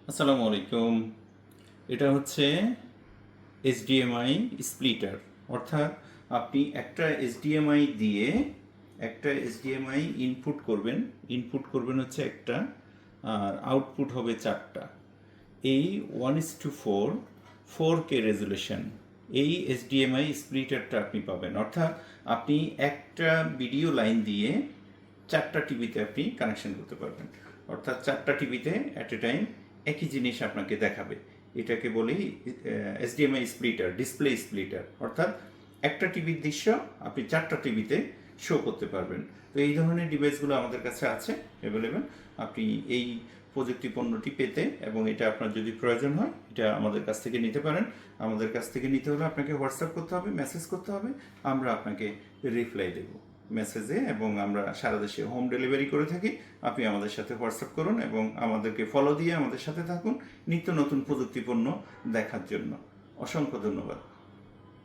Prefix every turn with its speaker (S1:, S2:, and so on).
S1: আসসালামু আলাইকুম। এটা হচ্ছে এইচডিএমআই স্প্লিটার, অর্থাৎ আপনি একটা এইচডিএমআই দিয়ে একটা এইচডিএমআই ইনপুট করবেন হচ্ছে একটা, আর আউটপুট হবে চারটা। এই 1:4 4K রেজুলেশন এই এইচডিএমআই স্প্লিটারটা আপনি পাবেন, অর্থাৎ আপনি একটা ভিডিও লাইন দিয়ে চারটা টিভিতে আপনি কানেকশন করতে পারবেন, অর্থাৎ চারটা টিভিতে অ্যাট এ টাইম একই জিনিস আপনাকে দেখাবে। এটাকে বলি এইচডিএমআই স্প্লিটার, ডিসপ্লে স্প্লিটার, অর্থাৎ একটা টিভির দৃশ্য আপনি চারটা টিভিতে শো করতে পারবেন। তো এই ধরনের ডিভাইসগুলো আমাদের কাছে আছে অ্যাভেলেবেল। আপনি এই প্রযুক্তি পণ্যটি পেতে এবং এটা আপনার যদি প্রয়োজন হয় এটা আমাদের কাছ থেকে নিতে পারেন। আমাদের কাছ থেকে নিতে হলে আপনাকে হোয়াটসঅ্যাপ করতে হবে, মেসেজ করতে হবে, আমরা আপনাকে রিপ্লাই দেব মেসেজে, এবং আমরা সারা দেশে হোম ডেলিভারি করে থাকি। আপনি আমাদের সাথে হোয়াটসঅ্যাপ করুন এবং আমাদেরকে ফলো দিয়ে আমাদের সাথে থাকুন নিত্য নতুন প্রযুক্তিপণ্য দেখার জন্য। অসংখ্য ধন্যবাদ।